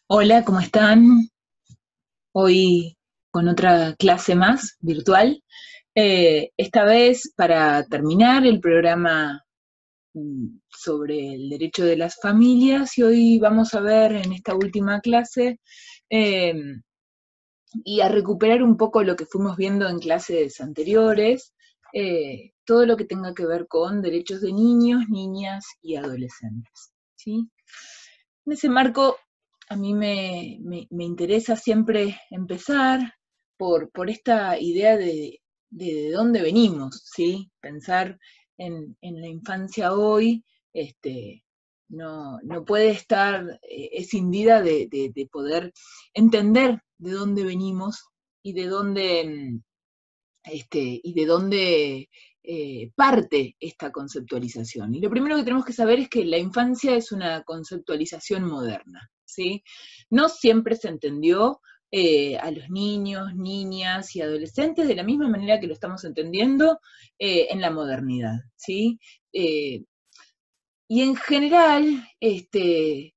Hola, ¿cómo están? Hoy con otra clase más virtual. Esta vez para terminar el programa sobre el derecho de las familias, y hoy vamos a ver en esta última clase eh, y a recuperar un poco lo que fuimos viendo en clases anteriores, todo lo que tenga que ver con derechos de niños, niñas y adolescentes, ¿sí? En ese marco, a mí me interesa siempre empezar por esta idea de dónde venimos, ¿sí? Pensar en la infancia hoy, no puede estar escindida de poder entender de dónde venimos y de dónde, parte esta conceptualización. Y lo primero que tenemos que saber es que la infancia es una conceptualización moderna, ¿sí? No siempre se entendió a los niños, niñas y adolescentes de la misma manera que lo estamos entendiendo en la modernidad, ¿sí? Eh, y en general, este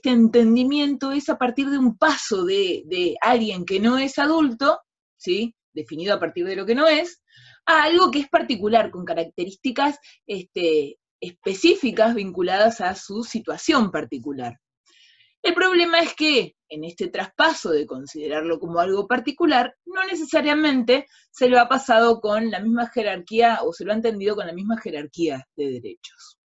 entendimiento es a partir de un paso de alguien que no es adulto, ¿sí? Definido a partir de lo que no es, a algo que es particular, con características específicas vinculadas a su situación particular. El problema es que en este traspaso de considerarlo como algo particular, no necesariamente se lo ha pasado con la misma jerarquía o se lo ha entendido con la misma jerarquía de derechos.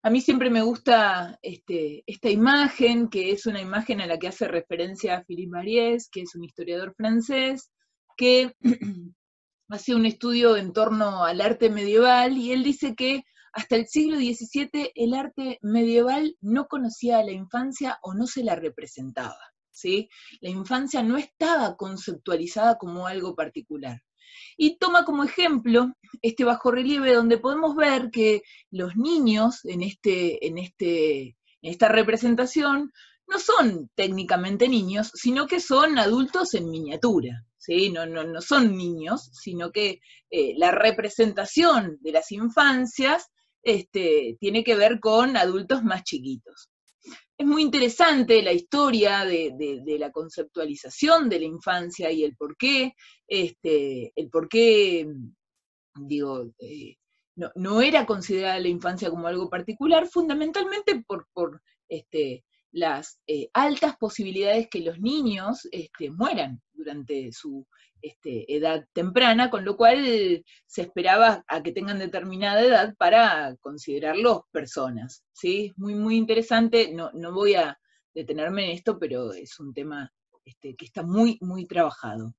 A mí siempre me gusta esta imagen, que es una imagen a la que hace referencia Philippe Mariès, que es un historiador francés, que hace un estudio en torno al arte medieval, y él dice que hasta el siglo XVII el arte medieval no conocía a la infancia o no se la representaba, ¿sí? La infancia no estaba conceptualizada como algo particular. Y toma como ejemplo este bajorrelieve donde podemos ver que los niños en esta representación no son técnicamente niños, sino que son adultos en miniatura, ¿sí? No son niños, sino que la representación de las infancias tiene que ver con adultos más chiquitos. Es muy interesante la historia de la conceptualización de la infancia y el por qué digo, no era considerada la infancia como algo particular, fundamentalmente por las altas posibilidades que los niños mueran durante su edad temprana, con lo cual se esperaba a que tengan determinada edad para considerarlos personas, ¿sí? Muy, muy interesante, no voy a detenerme en esto, pero es un tema que está muy, muy trabajado.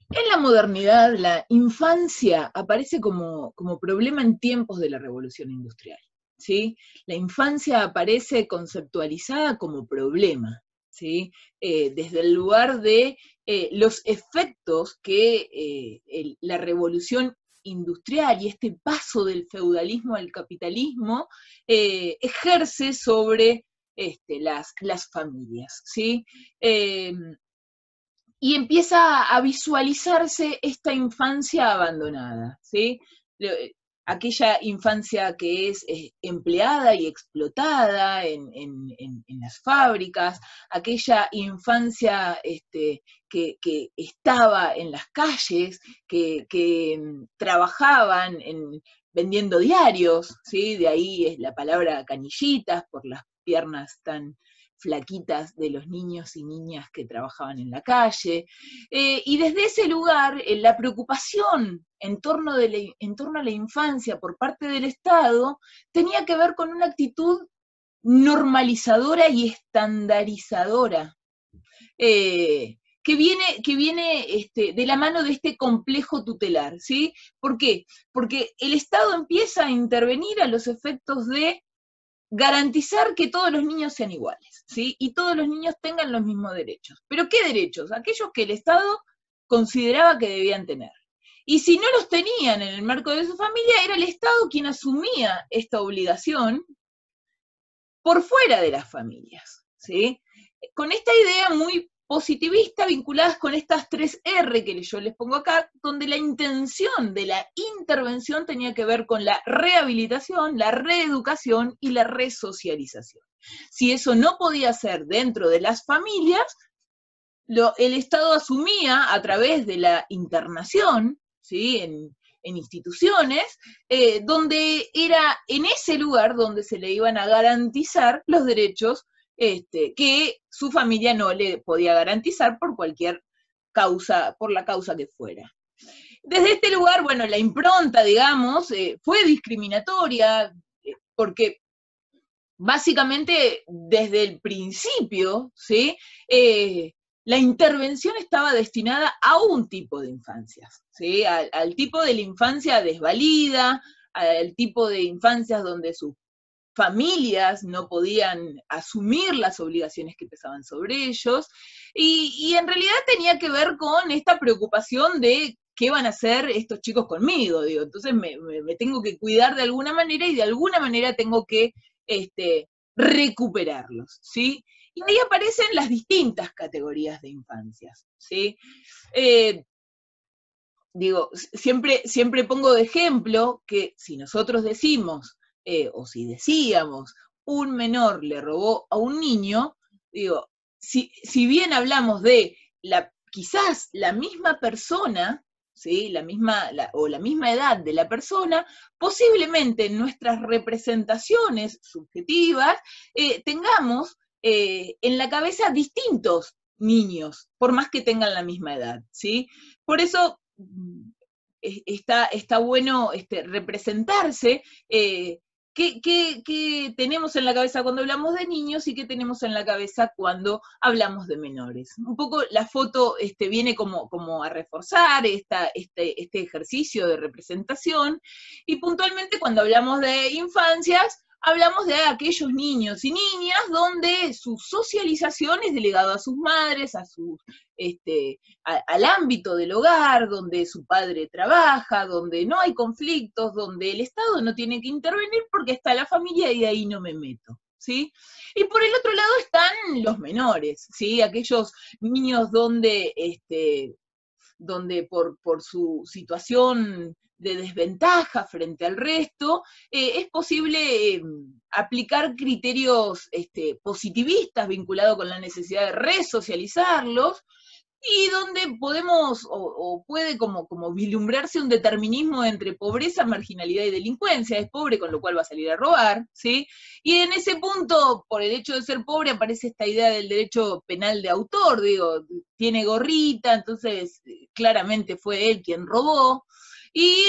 En la modernidad, la infancia aparece como problema en tiempos de la revolución industrial, ¿sí? La infancia aparece conceptualizada como problema, ¿sí? Desde el lugar de los efectos que la revolución industrial y este paso del feudalismo al capitalismo ejerce sobre las familias, ¿sí? Y empieza a visualizarse esta infancia abandonada, ¿sí? Aquella infancia que es empleada y explotada en las fábricas, aquella infancia que estaba en las calles, que trabajaban vendiendo diarios, ¿sí? De ahí es la palabra canillitas, por las piernas tan flaquitas de los niños y niñas que trabajaban en la calle. Y desde ese lugar, la preocupación en torno a la infancia por parte del Estado tenía que ver con una actitud normalizadora y estandarizadora. Que viene de la mano de este complejo tutelar, ¿sí? ¿Por qué? Porque el Estado empieza a intervenir a los efectos de garantizar que todos los niños sean iguales, ¿sí? Y todos los niños tengan los mismos derechos. ¿Pero qué derechos? Aquellos que el Estado consideraba que debían tener. Y si no los tenían en el marco de su familia, era el Estado quien asumía esta obligación por fuera de las familias, ¿sí? Con esta idea muy positivista vinculadas con estas 3 R que yo les pongo acá, donde la intención de la intervención tenía que ver con la rehabilitación, la reeducación y la resocialización. Si eso no podía ser dentro de las familias, el Estado asumía a través de la internación, ¿sí?, en instituciones, donde era en ese lugar donde se le iban a garantizar los derechos que su familia no le podía garantizar por cualquier causa, por la causa que fuera. Desde este lugar, bueno, la impronta, digamos, fue discriminatoria, porque básicamente desde el principio, ¿sí?, la intervención estaba destinada a un tipo de infancias, ¿sí?, al tipo de la infancia desvalida, al tipo de infancias donde sus familias no podían asumir las obligaciones que pesaban sobre ellos, y en realidad tenía que ver con esta preocupación de qué van a hacer estos chicos conmigo, digo, entonces me tengo que cuidar de alguna manera y de alguna manera tengo que recuperarlos, ¿sí? Y ahí aparecen las distintas categorías de infancias, ¿sí? Digo, siempre pongo de ejemplo que si nosotros decimos, o si decíamos, un menor le robó a un niño, digo, si bien hablamos de quizás la misma persona, ¿sí?, la misma edad de la persona, posiblemente en nuestras representaciones subjetivas tengamos en la cabeza distintos niños, por más que tengan la misma edad, ¿sí? Por eso está bueno representarse qué tenemos en la cabeza cuando hablamos de niños y qué tenemos en la cabeza cuando hablamos de menores. Un poco la foto viene como a reforzar este ejercicio de representación, y puntualmente cuando hablamos de infancias, hablamos de aquellos niños y niñas donde su socialización es delegada a sus madres, al ámbito del hogar, donde su padre trabaja, donde no hay conflictos, donde el Estado no tiene que intervenir porque está la familia y de ahí no me meto, ¿sí? Y por el otro lado están los menores, ¿sí? Aquellos niños donde por su situación de desventaja frente al resto, es posible aplicar criterios positivistas vinculados con la necesidad de resocializarlos, y donde podemos, o puede como vislumbrarse un determinismo entre pobreza, marginalidad y delincuencia. Es pobre, con lo cual va a salir a robar, ¿sí? Y en ese punto, por el hecho de ser pobre, aparece esta idea del derecho penal de autor, digo, tiene gorrita, entonces claramente fue él quien robó, y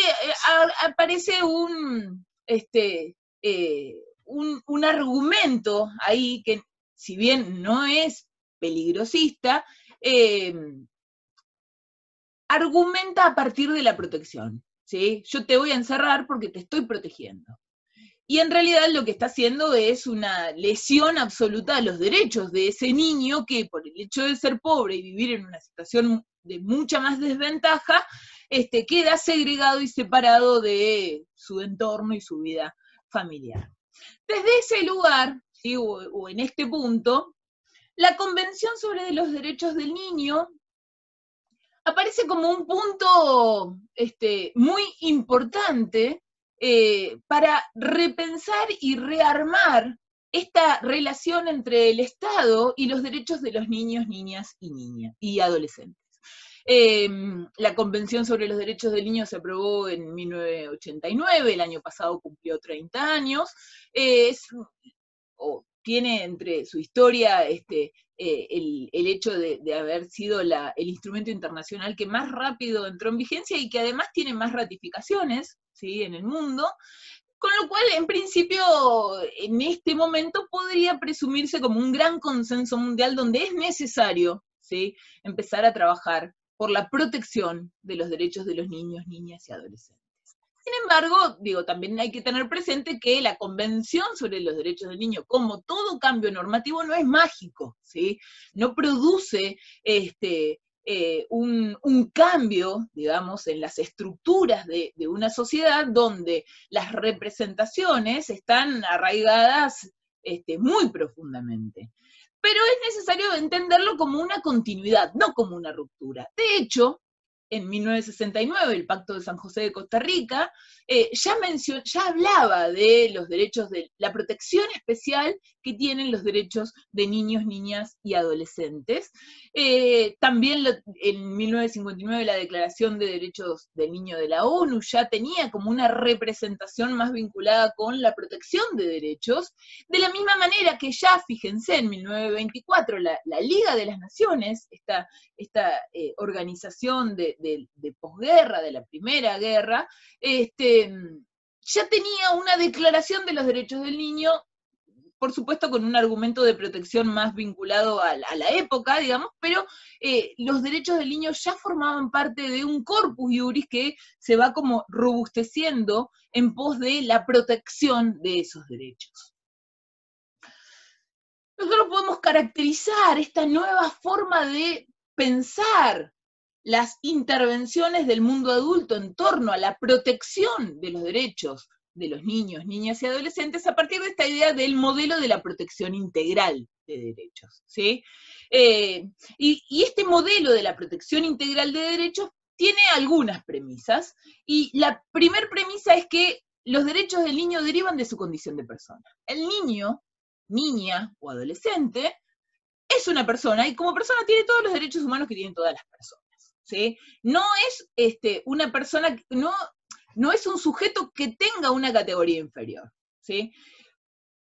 aparece un argumento ahí que, si bien no es peligrosista, argumenta a partir de la protección, ¿sí? Yo te voy a encerrar porque te estoy protegiendo. Y en realidad lo que está haciendo es una lesión absoluta a los derechos de ese niño que, por el hecho de ser pobre y vivir en una situación de mucha más desventaja, queda segregado y separado de su entorno y su vida familiar. Desde ese lugar, ¿sí?, o en este punto, la Convención sobre los Derechos del Niño aparece como un punto muy importante para repensar y rearmar esta relación entre el Estado y los derechos de los niños, niñas y adolescentes. La Convención sobre los Derechos del Niño se aprobó en 1989, el año pasado cumplió 30 años, tiene entre su historia el hecho de haber sido el instrumento internacional que más rápido entró en vigencia y que además tiene más ratificaciones, ¿sí?, en el mundo, con lo cual, en principio, en este momento podría presumirse como un gran consenso mundial donde es necesario, ¿sí?, empezar a trabajar por la protección de los derechos de los niños, niñas y adolescentes. Sin embargo, digo, también hay que tener presente que la Convención sobre los Derechos del Niño, como todo cambio normativo, no es mágico, ¿sí? No produce un cambio, digamos, en las estructuras de una sociedad donde las representaciones están arraigadas muy profundamente. pero es necesario entenderlo como una continuidad, no como una ruptura. De hecho, en 1969, el Pacto de San José de Costa Rica, ya hablaba de los derechos, de la protección especial que tienen los derechos de niños, niñas y adolescentes. También en 1959 la Declaración de Derechos del Niño de la ONU ya tenía como una representación más vinculada con la protección de derechos, de la misma manera que ya, fíjense, en 1924 la Liga de las Naciones, esta organización de posguerra, de la Primera Guerra, ya tenía una declaración de los derechos del niño, por supuesto con un argumento de protección más vinculado a la época, digamos, pero los derechos del niño ya formaban parte de un corpus iuris que se va como robusteciendo en pos de la protección de esos derechos. Nosotros podemos caracterizar esta nueva forma de pensar las intervenciones del mundo adulto en torno a la protección de los derechos de los niños, niñas y adolescentes a partir de esta idea del modelo de la protección integral de derechos, ¿sí? Y este modelo de la protección integral de derechos tiene algunas premisas, y la primera premisa es que los derechos del niño derivan de su condición de persona. El niño, niña o adolescente es una persona, y como persona tiene todos los derechos humanos que tienen todas las personas, ¿sí? No es una persona, no es un sujeto que tenga una categoría inferior, ¿sí?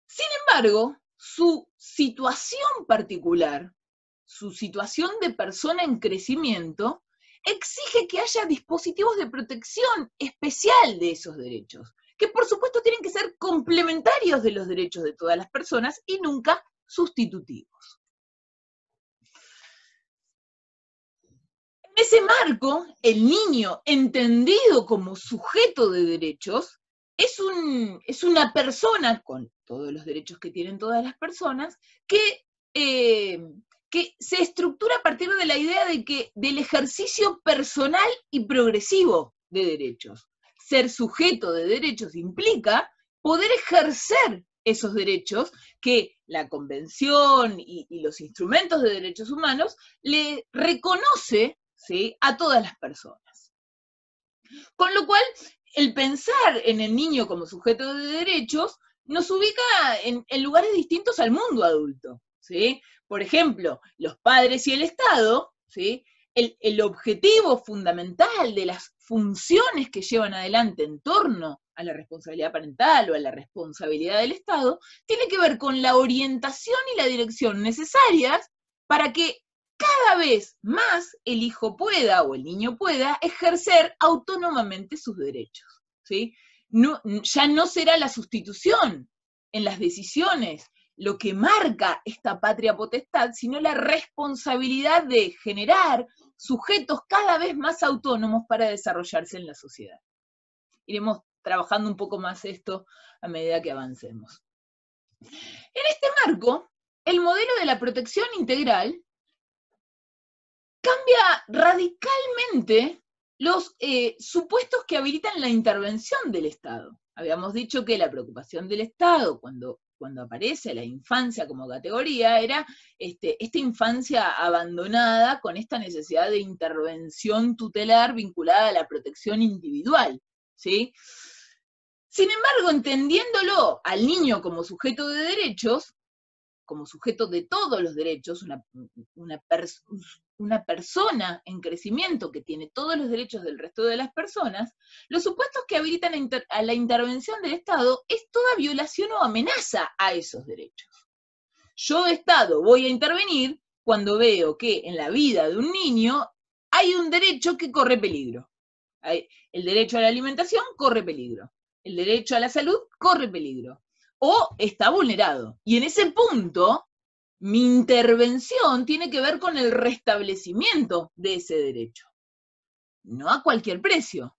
Sin embargo, su situación particular, su situación de persona en crecimiento, exige que haya dispositivos de protección especial de esos derechos, que por supuesto tienen que ser complementarios de los derechos de todas las personas y nunca sustitutivos. En ese marco, el niño, entendido como sujeto de derechos, es una persona con todos los derechos que tienen todas las personas, que se estructura a partir de la idea del ejercicio personal y progresivo de derechos. Ser sujeto de derechos implica poder ejercer esos derechos que la Convención y los instrumentos de derechos humanos le reconoce, ¿sí?, a todas las personas. Con lo cual, el pensar en el niño como sujeto de derechos nos ubica en lugares distintos al mundo adulto, ¿sí? Por ejemplo, los padres y el Estado, ¿sí?, el objetivo fundamental de las funciones que llevan adelante en torno a la responsabilidad parental o a la responsabilidad del Estado, tiene que ver con la orientación y la dirección necesarias para que cada vez más el hijo pueda o el niño pueda ejercer autónomamente sus derechos, ¿sí? No, ya no será la sustitución en las decisiones lo que marca esta patria potestad, sino la responsabilidad de generar sujetos cada vez más autónomos para desarrollarse en la sociedad. Iremos trabajando un poco más esto a medida que avancemos. En este marco, el modelo de la protección integral cambia radicalmente los supuestos que habilitan la intervención del Estado. Habíamos dicho que la preocupación del Estado cuando aparece la infancia como categoría era esta infancia abandonada con esta necesidad de intervención tutelar vinculada a la protección individual, ¿sí? Sin embargo, entendiéndolo al niño como sujeto de derechos, como sujeto de todos los derechos, una persona en crecimiento que tiene todos los derechos del resto de las personas, los supuestos que habilitan a la intervención del Estado es toda violación o amenaza a esos derechos. Yo, Estado, voy a intervenir cuando veo que en la vida de un niño hay un derecho que corre peligro. El derecho a la alimentación corre peligro. El derecho a la salud corre peligro. O está vulnerado. Y en ese punto, mi intervención tiene que ver con el restablecimiento de ese derecho. No a cualquier precio.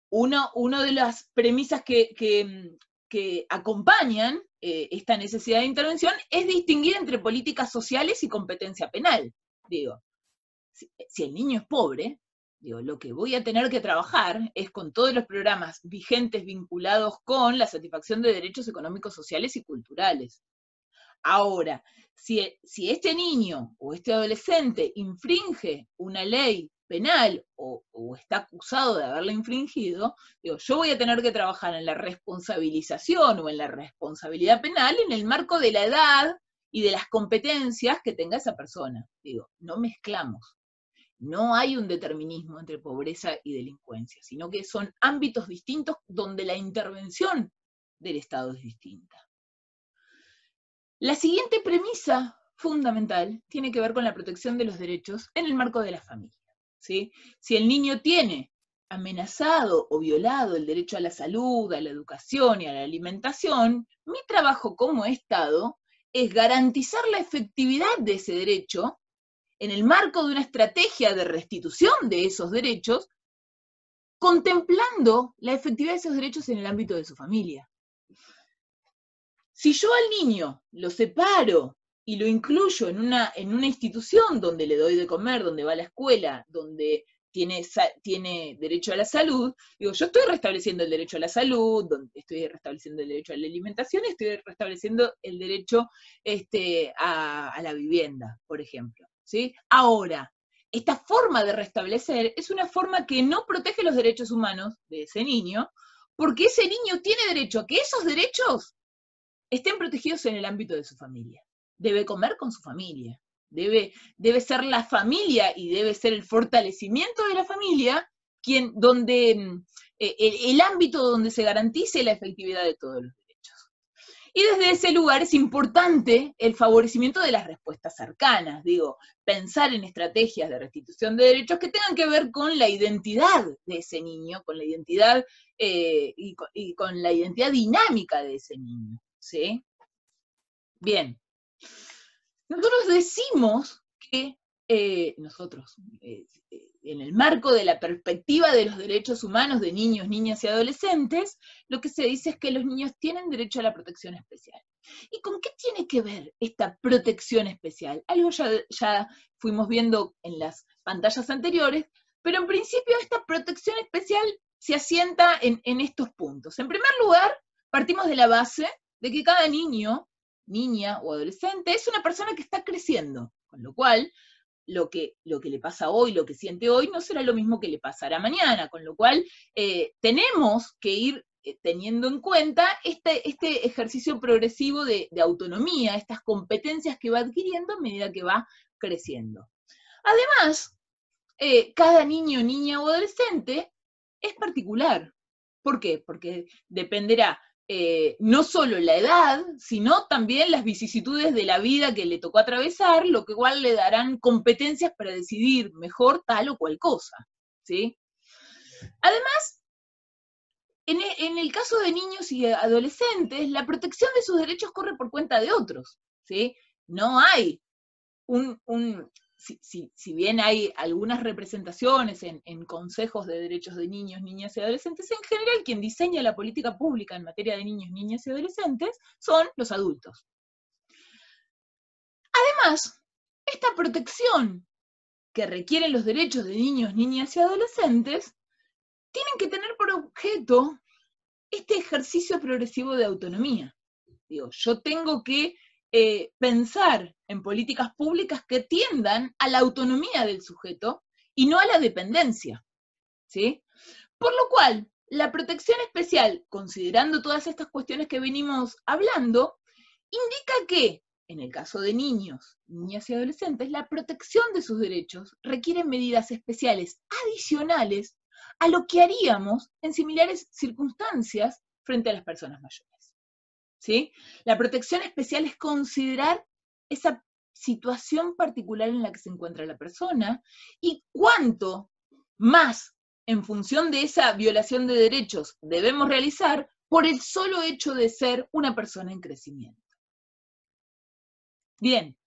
Una de las premisas que acompañan esta necesidad de intervención es distinguir entre políticas sociales y competencia penal. Digo, si el niño es pobre, digo, lo que voy a tener que trabajar es con todos los programas vigentes vinculados con la satisfacción de derechos económicos, sociales y culturales. Ahora, Si este niño o este adolescente infringe una ley penal o está acusado de haberla infringido, digo, yo voy a tener que trabajar en la responsabilización o en la responsabilidad penal en el marco de la edad y de las competencias que tenga esa persona. Digo, no mezclamos. No hay un determinismo entre pobreza y delincuencia, sino que son ámbitos distintos donde la intervención del Estado es distinta. La siguiente premisa fundamental tiene que ver con la protección de los derechos en el marco de la familia, ¿sí? Si el niño tiene amenazado o violado el derecho a la salud, a la educación y a la alimentación, mi trabajo como Estado es garantizar la efectividad de ese derecho en el marco de una estrategia de restitución de esos derechos, contemplando la efectividad de esos derechos en el ámbito de su familia. Si yo al niño lo separo y lo incluyo en una institución donde le doy de comer, donde va a la escuela, donde tiene derecho a la salud, digo, yo estoy restableciendo el derecho a la salud, estoy restableciendo el derecho a la alimentación, estoy restableciendo el derecho a la vivienda, por ejemplo, ¿sí? Ahora, esta forma de restablecer es una forma que no protege los derechos humanos de ese niño, porque ese niño tiene derecho a que esos derechos estén protegidos en el ámbito de su familia. Debe comer con su familia. Debe ser la familia y debe ser el fortalecimiento de la familia el ámbito donde se garantice la efectividad de todos los derechos. Y desde ese lugar es importante el favorecimiento de las respuestas cercanas, digo, pensar en estrategias de restitución de derechos que tengan que ver con la identidad de ese niño, con la identidad y con la identidad dinámica de ese niño. ¿Sí? Bien. Nosotros decimos que en el marco de la perspectiva de los derechos humanos de niños, niñas y adolescentes, lo que se dice es que los niños tienen derecho a la protección especial. ¿Y con qué tiene que ver esta protección especial? Algo ya fuimos viendo en las pantallas anteriores, pero en principio esta protección especial se asienta en estos puntos. En primer lugar, partimos de la base de que cada niño, niña o adolescente es una persona que está creciendo, con lo cual lo que le pasa hoy, lo que siente hoy, no será lo mismo que le pasará mañana, con lo cual tenemos que ir teniendo en cuenta este ejercicio progresivo de autonomía, estas competencias que va adquiriendo a medida que va creciendo. Además, cada niño, niña o adolescente es particular. ¿Por qué? Porque dependerá no solo la edad, sino también las vicisitudes de la vida que le tocó atravesar, lo que igual le darán competencias para decidir mejor tal o cual cosa, ¿sí? Además, en el caso de niños y adolescentes, la protección de sus derechos corre por cuenta de otros, ¿sí? No hay si bien hay algunas representaciones en consejos de derechos de niños, niñas y adolescentes, en general quien diseña la política pública en materia de niños, niñas y adolescentes son los adultos. Además, esta protección que requieren los derechos de niños, niñas y adolescentes tienen que tener por objeto este ejercicio progresivo de autonomía. Digo, yo tengo que pensar en políticas públicas que tiendan a la autonomía del sujeto y no a la dependencia, ¿sí? Por lo cual, la protección especial, considerando todas estas cuestiones que venimos hablando, indica que, en el caso de niños, niñas y adolescentes, la protección de sus derechos requiere medidas especiales adicionales a lo que haríamos en similares circunstancias frente a las personas mayores. ¿Sí? La protección especial es considerar esa situación particular en la que se encuentra la persona y cuánto más en función de esa violación de derechos debemos realizar por el solo hecho de ser una persona en crecimiento. Bien.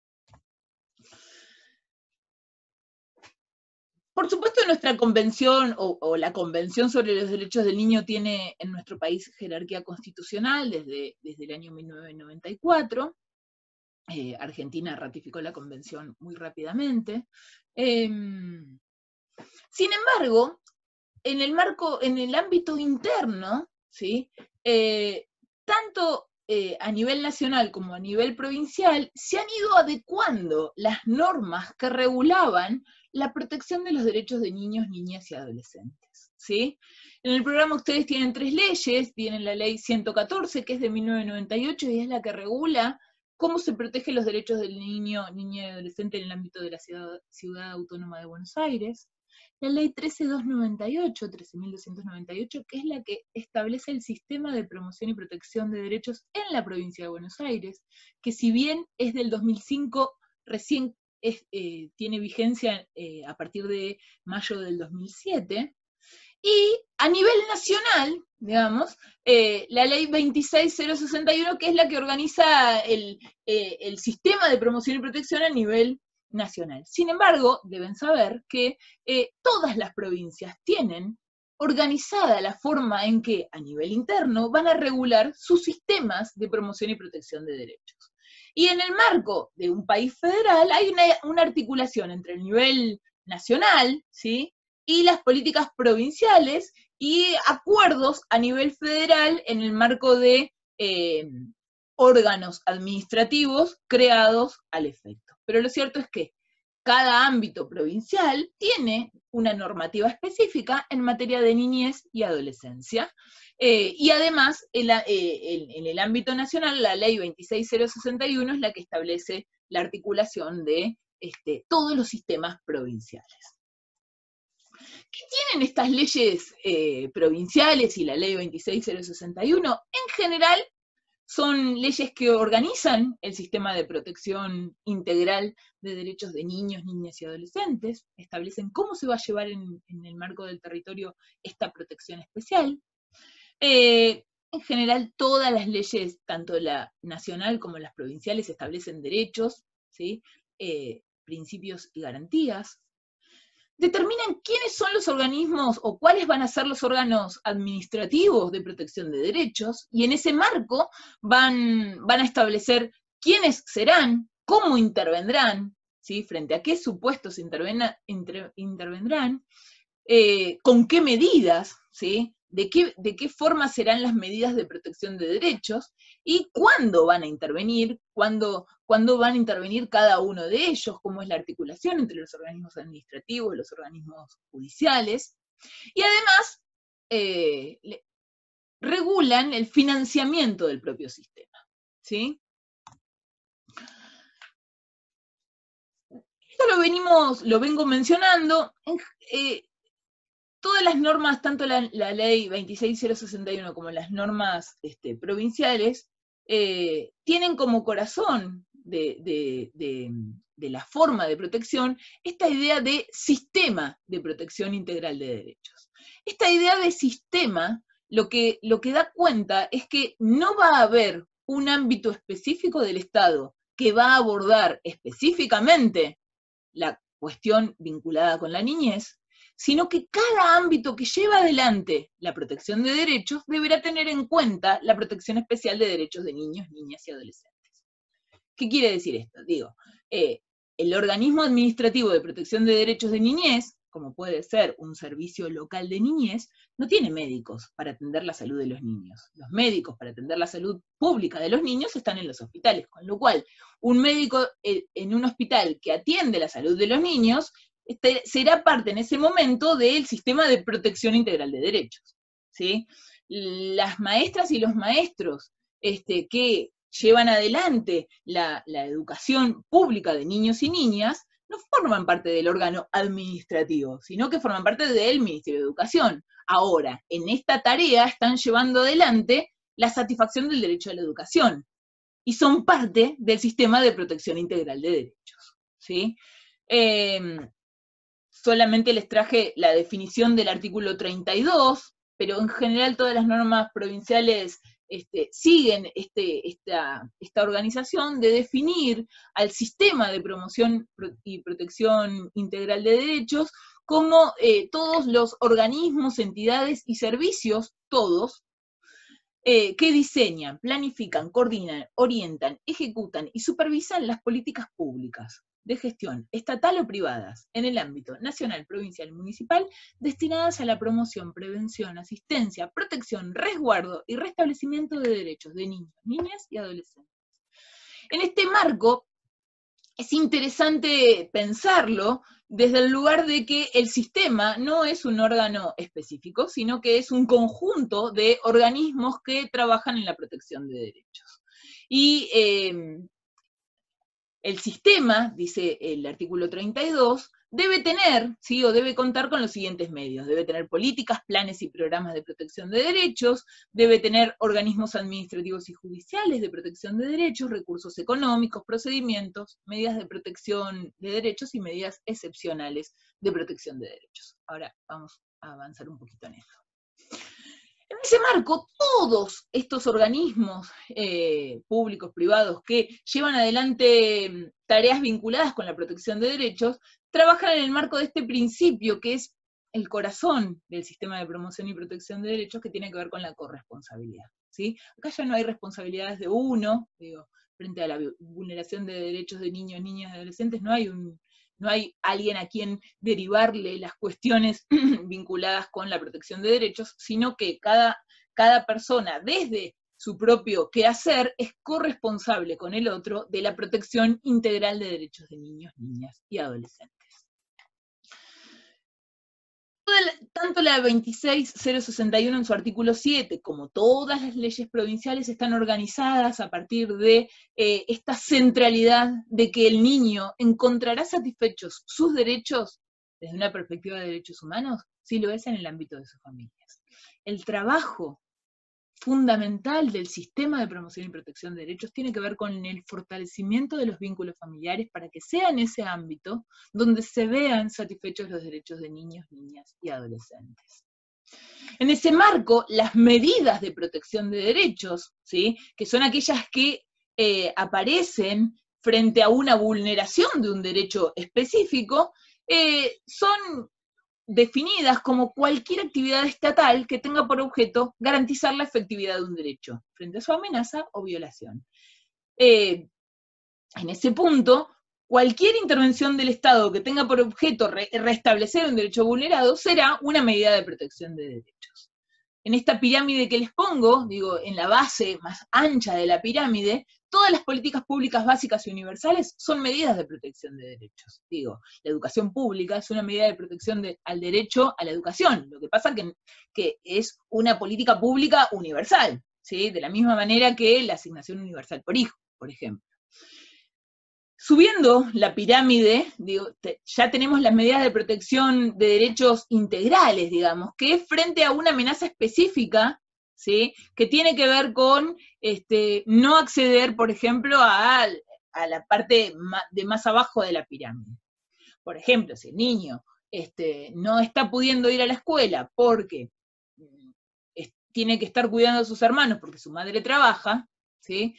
Por supuesto, nuestra convención o la Convención sobre los Derechos del Niño tiene en nuestro país jerarquía constitucional desde el año 1994. Argentina ratificó la convención muy rápidamente. Sin embargo, en el ámbito interno, ¿sí? Tanto a nivel nacional como a nivel provincial, se han ido adecuando las normas que regulaban la protección de los derechos de niños, niñas y adolescentes, ¿sí? En el programa ustedes tienen 3 leyes, tienen la ley 114, que es de 1998, y es la que regula cómo se protegen los derechos del niño, niña y adolescente en el ámbito de la Ciudad Autónoma de Buenos Aires. La ley 13.298, que es la que establece el sistema de promoción y protección de derechos en la provincia de Buenos Aires, que si bien es del 2005, recién tiene vigencia a partir de mayo del 2007, y a nivel nacional, digamos, la ley 26.061, que es la que organiza el sistema de promoción y protección a nivel nacional. Sin embargo, deben saber que todas las provincias tienen organizada la forma en que a nivel interno van a regular sus sistemas de promoción y protección de derechos. Y en el marco de un país federal hay una articulación entre el nivel nacional, ¿sí?, y las políticas provinciales y acuerdos a nivel federal en el marco de órganos administrativos creados al efecto. Pero lo cierto es que cada ámbito provincial tiene una normativa específica en materia de niñez y adolescencia. Y además, en el ámbito nacional, la ley 26.061 es la que establece la articulación de todos los sistemas provinciales. ¿Qué tienen estas leyes provinciales y la ley 26.061? En general, son leyes que organizan el sistema de protección integral de derechos de niños, niñas y adolescentes, establecen cómo se va a llevar en el marco del territorio esta protección especial. En general, todas las leyes, tanto la nacional como las provinciales, establecen derechos, ¿sí?, principios y garantías. Determinan quiénes son los organismos o cuáles van a ser los órganos administrativos de protección de derechos, y en ese marco van a establecer quiénes serán, cómo intervendrán, ¿sí?, frente a qué supuestos intervendrán, con qué medidas, ¿sí?, de qué forma serán las medidas de protección de derechos, y cuándo van a intervenir, cuándo van a intervenir cada uno de ellos, cómo es la articulación entre los organismos administrativos y los organismos judiciales, y además regulan el financiamiento del propio sistema, ¿sí? Esto lo vengo mencionando. Todas las normas, tanto la ley 26.061 como las normas provinciales, tienen como corazón de la forma de protección esta idea de sistema de protección integral de derechos. Esta idea de sistema lo que da cuenta es que no va a haber un ámbito específico del Estado que va a abordar específicamente la cuestión vinculada con la niñez, sino que cada ámbito que lleva adelante la protección de derechos deberá tener en cuenta la protección especial de derechos de niños, niñas y adolescentes. ¿Qué quiere decir esto? Digo, el organismo administrativo de protección de derechos de niñez, como puede ser un servicio local de niñez, no tiene médicos para atender la salud de los niños. Los médicos para atender la salud pública de los niños están en los hospitales, con lo cual un médico en un hospital que atiende la salud de los niños será parte en ese momento del sistema de protección integral de derechos, ¿sí? Las maestras y los maestros que llevan adelante la educación pública de niños y niñas no forman parte del órgano administrativo, sino que forman parte del Ministerio de Educación. Ahora, en esta tarea están llevando adelante la satisfacción del derecho a la educación, y son parte del sistema de protección integral de derechos, ¿sí? Solamente les traje la definición del artículo 32, pero en general todas las normas provinciales siguen esta organización de definir al sistema de promoción y protección integral de derechos como todos los organismos, entidades y servicios, todos, que diseñan, planifican, coordinan, orientan, ejecutan y supervisan las políticas públicas de gestión, estatal o privadas, en el ámbito nacional, provincial y municipal, destinadas a la promoción, prevención, asistencia, protección, resguardo y restablecimiento de derechos de niños, niñas y adolescentes. En este marco, es interesante pensarlo desde el lugar de que el sistema no es un órgano específico, sino que es un conjunto de organismos que trabajan en la protección de derechos. Y el sistema, dice el artículo 32, debe tener, ¿sí? O debe contar con los siguientes medios. Debe tener políticas, planes y programas de protección de derechos, debe tener organismos administrativos y judiciales de protección de derechos, recursos económicos, procedimientos, medidas de protección de derechos y medidas excepcionales de protección de derechos. Ahora vamos a avanzar un poquito en esto. En ese marco, todos estos organismos públicos, privados, que llevan adelante tareas vinculadas con la protección de derechos, trabajan en el marco de este principio, que es el corazón del sistema de promoción y protección de derechos, que tiene que ver con la corresponsabilidad, ¿sí? Acá ya no hay responsabilidades de uno, digo, frente a la vulneración de derechos de niños, niñas y adolescentes, no hay alguien a quien derivarle las cuestiones vinculadas con la protección de derechos, sino que cada persona, desde su propio quehacer, es corresponsable con el otro de la protección integral de derechos de niños, niñas y adolescentes. Tanto la 26061 en su artículo 7, como todas las leyes provinciales, están organizadas a partir de esta centralidad de que el niño encontrará satisfechos sus derechos desde una perspectiva de derechos humanos, si lo es en el ámbito de sus familias. El trabajo fundamental del sistema de promoción y protección de derechos tiene que ver con el fortalecimiento de los vínculos familiares para que sea en ese ámbito donde se vean satisfechos los derechos de niños, niñas y adolescentes. En ese marco, las medidas de protección de derechos, ¿sí?, que son aquellas que aparecen frente a una vulneración de un derecho específico, son definidas como cualquier actividad estatal que tenga por objeto garantizar la efectividad de un derecho frente a su amenaza o violación. En ese punto, cualquier intervención del Estado que tenga por objeto restablecer un derecho vulnerado será una medida de protección de derechos. En esta pirámide que les pongo, digo, en la base más ancha de la pirámide, todas las políticas públicas básicas y universales son medidas de protección de derechos. Digo, la educación pública es una medida de protección al derecho a la educación. Lo que pasa que es una política pública universal, ¿sí?, de la misma manera que la asignación universal por hijo, por ejemplo. Subiendo la pirámide, digo, ya tenemos las medidas de protección de derechos integrales, digamos, que es frente a una amenaza específica, ¿sí?, que tiene que ver con no acceder, por ejemplo, a la parte de más abajo de la pirámide. Por ejemplo, si el niño no está pudiendo ir a la escuela porque tiene que estar cuidando a sus hermanos porque su madre trabaja, ¿sí?,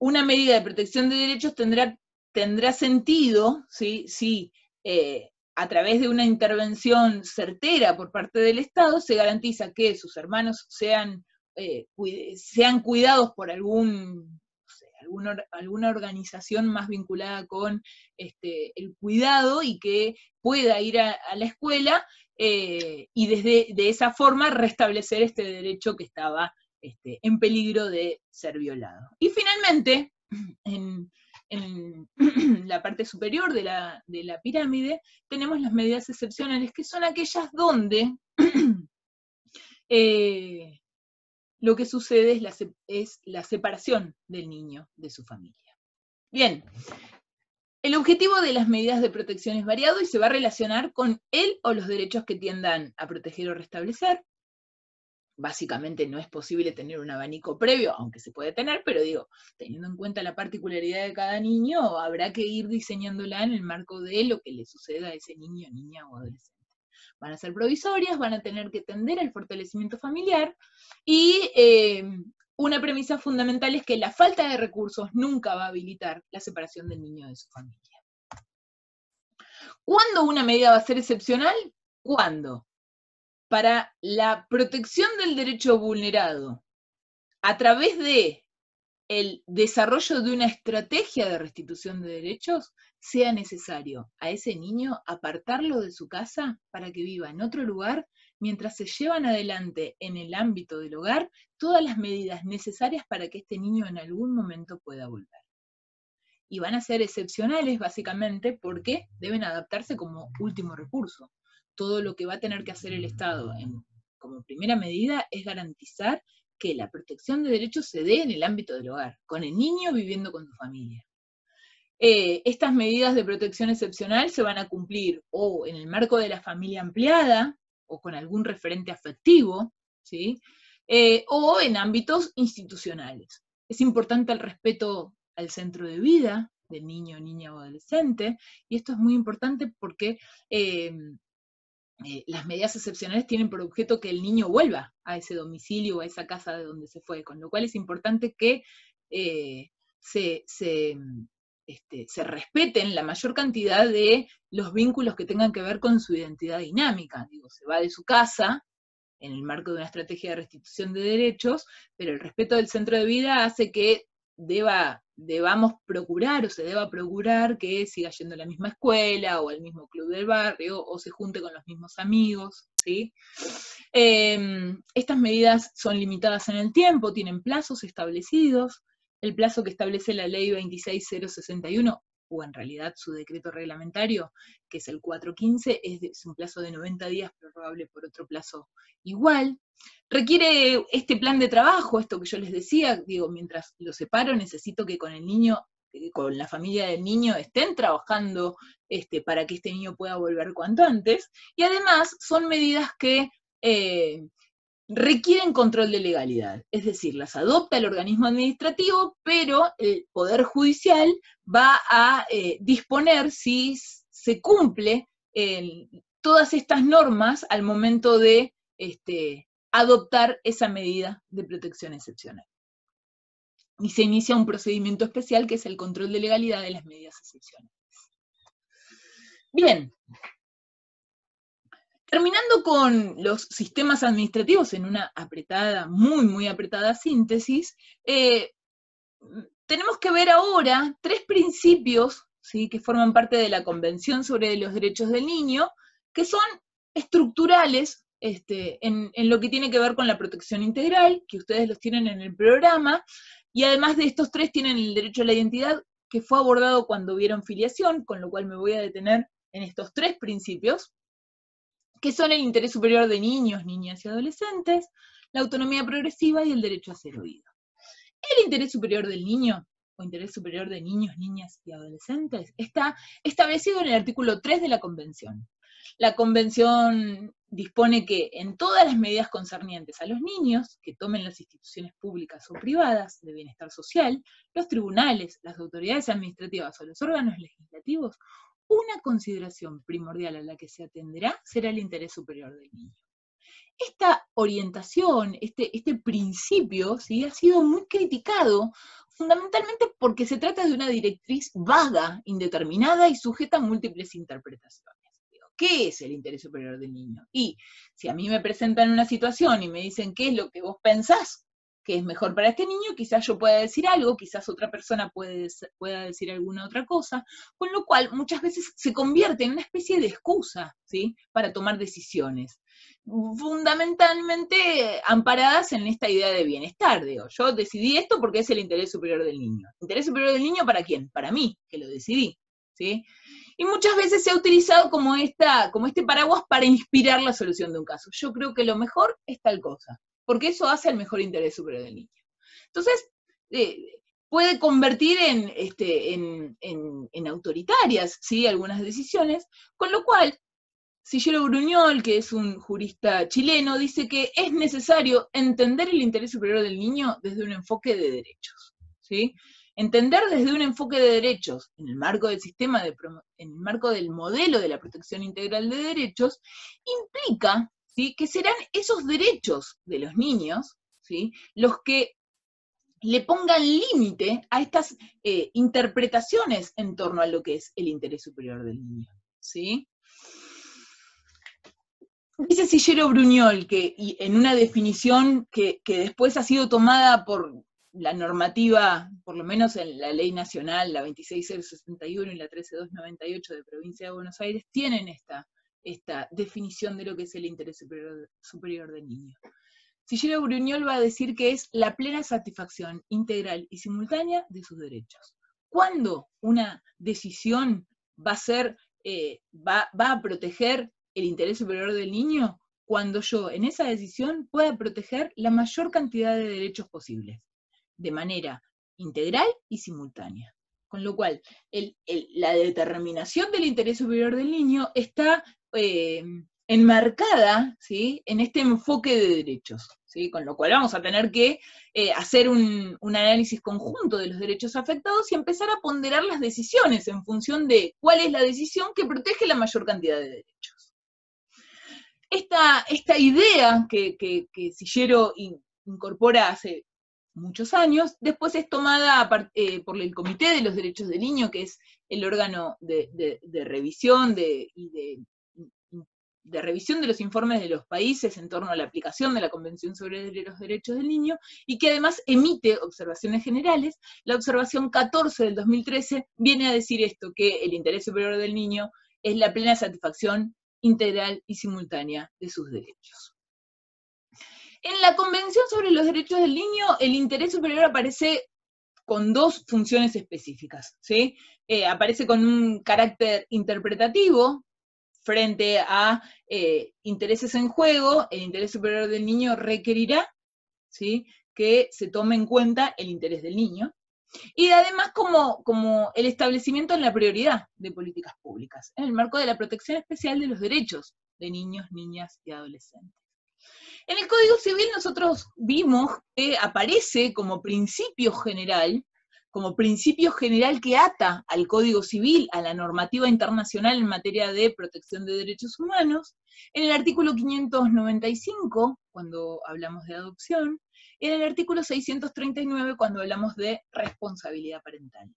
una medida de protección de derechos tendrá sentido, ¿sí?, si a través de una intervención certera por parte del Estado se garantiza que sus hermanos sean cuidados por alguna organización más vinculada con el cuidado y que pueda ir a la escuela y de esa forma restablecer este derecho que estaba en peligro de ser violado. Y finalmente, en la parte superior de la pirámide, tenemos las medidas excepcionales, que son aquellas donde lo que sucede es la separación del niño de su familia. Bien, el objetivo de las medidas de protección es variado y se va a relacionar con él o los derechos que tiendan a proteger o restablecer. Básicamente no es posible tener un abanico previo, aunque se puede tener, pero digo, teniendo en cuenta la particularidad de cada niño, habrá que ir diseñándola en el marco de lo que le suceda a ese niño, niña o adolescente. Van a ser provisorias, van a tener que tender al fortalecimiento familiar, y una premisa fundamental es que la falta de recursos nunca va a habilitar la separación del niño de su familia. ¿Cuándo una medida va a ser excepcional? ¿Cuándo para la protección del derecho vulnerado a través de el desarrollo de una estrategia de restitución de derechos, sea necesario a ese niño apartarlo de su casa para que viva en otro lugar, mientras se llevan adelante en el ámbito del hogar todas las medidas necesarias para que este niño en algún momento pueda volver. Y van a ser excepcionales básicamente porque deben adaptarse como último recurso. Todo lo que va a tener que hacer el Estado como primera medida es garantizar que la protección de derechos se dé en el ámbito del hogar, con el niño viviendo con su familia. Estas medidas de protección excepcional se van a cumplir o en el marco de la familia ampliada, o con algún referente afectivo, ¿sí? O en ámbitos institucionales. Es importante el respeto al centro de vida del niño, niña o adolescente, y esto es muy importante porque las medidas excepcionales tienen por objeto que el niño vuelva a ese domicilio o a esa casa de donde se fue, con lo cual es importante que se respeten la mayor cantidad de los vínculos que tengan que ver con su identidad dinámica. Digo, se va de su casa en el marco de una estrategia de restitución de derechos, pero el respeto del centro de vida hace que debamos procurar, o se deba procurar que siga yendo a la misma escuela, o al mismo club del barrio, o se junte con los mismos amigos, ¿sí? Estas medidas son limitadas en el tiempo, tienen plazos establecidos. El plazo que establece la ley 26061, o en realidad su decreto reglamentario, que es el 415, es un plazo de 90 días, prorrogable por otro plazo igual. Requiere este plan de trabajo, esto que yo les decía, digo, mientras lo separo, necesito que con el niño, con la familia del niño, estén trabajando para que este niño pueda volver cuanto antes, y además son medidas que requieren control de legalidad, es decir, las adopta el organismo administrativo, pero el Poder Judicial va a disponer si se cumple todas estas normas al momento de adoptar esa medida de protección excepcional. Y se inicia un procedimiento especial que es el control de legalidad de las medidas excepcionales. Bien. Terminando con los sistemas administrativos en una apretada, muy apretada síntesis, tenemos que ver ahora 3 principios, ¿sí?, que forman parte de la Convención sobre los Derechos del Niño, que son estructurales en lo que tiene que ver con la protección integral, que ustedes los tienen en el programa, y además de estos 3 tienen el derecho a la identidad, que fue abordado cuando vieron filiación, con lo cual me voy a detener en estos 3 principios, que son el interés superior de niños, niñas y adolescentes, la autonomía progresiva y el derecho a ser oído. El interés superior del niño, o interés superior de niños, niñas y adolescentes, está establecido en el artículo 3 de la Convención. La Convención dispone que en todas las medidas concernientes a los niños que tomen las instituciones públicas o privadas de bienestar social, los tribunales, las autoridades administrativas o los órganos legislativos, una consideración primordial a la que se atenderá será el interés superior del niño. Esta orientación, este principio, ¿sí?, ha sido muy criticado, fundamentalmente porque se trata de una directriz vaga, indeterminada y sujeta a múltiples interpretaciones. ¿Qué es el interés superior del niño? Y si a mí me presentan una situación y me dicen qué es lo que vos pensás que es mejor para este niño, quizás yo pueda decir algo, quizás otra persona pueda decir alguna otra cosa, con lo cual muchas veces se convierte en una especie de excusa, ¿sí?, para tomar decisiones, fundamentalmente amparadas en esta idea de bienestar. Digo, yo decidí esto porque es el interés superior del niño. ¿Interés superior del niño para quién? Para mí, que lo decidí, ¿sí? Y muchas veces se ha utilizado como este paraguas para inspirar la solución de un caso. Yo creo que lo mejor es tal cosa, porque eso hace el mejor interés superior del niño. Entonces, puede convertir en autoritarias, ¿sí?, algunas decisiones, con lo cual Sillero Bruñol, que es un jurista chileno, dice que es necesario entender el interés superior del niño desde un enfoque de derechos, ¿sí? Entender desde un enfoque de derechos, en el marco del sistema, en el marco del modelo de la protección integral de derechos, implica, ¿sí?, que serán esos derechos de los niños, ¿sí?, los que le pongan límite a estas interpretaciones en torno a lo que es el interés superior del niño, ¿sí? Dice Sillero Bruñol, y en una definición que después ha sido tomada por la normativa, por lo menos en la ley nacional, la 26061 y la 13298 de Provincia de Buenos Aires, tienen esta definición de lo que es el interés superior del niño. Sillero Bruñol va a decir que es la plena satisfacción integral y simultánea de sus derechos. ¿Cuándo una decisión va a proteger el interés superior del niño? Cuando yo en esa decisión pueda proteger la mayor cantidad de derechos posibles, de manera integral y simultánea. Con lo cual, la determinación del interés superior del niño está enmarcada, ¿sí?, en este enfoque de derechos, ¿sí? Con lo cual vamos a tener que hacer un análisis conjunto de los derechos afectados y empezar a ponderar las decisiones en función de cuál es la decisión que protege la mayor cantidad de derechos. Esta idea que Sillero incorpora hace muchos años, después es tomada por el Comité de los Derechos del Niño, que es el órgano de revisión de revisión de los informes de los países en torno a la aplicación de la Convención sobre los Derechos del Niño, y que además emite observaciones generales. La observación 14 del 2013 viene a decir esto, que el interés superior del niño es la plena satisfacción integral y simultánea de sus derechos. En la Convención sobre los Derechos del Niño, el interés superior aparece con dos funciones específicas, ¿sí? Aparece con un carácter interpretativo frente a intereses en juego. El interés superior del niño requerirá, ¿sí?, que se tome en cuenta el interés del niño, y además como el establecimiento en la prioridad de políticas públicas, en el marco de la protección especial de los derechos de niños, niñas y adolescentes. En el Código Civil nosotros vimos que aparece como principio general que ata al Código Civil, a la normativa internacional en materia de protección de derechos humanos, en el artículo 595, cuando hablamos de adopción, y en el artículo 639, cuando hablamos de responsabilidad parental.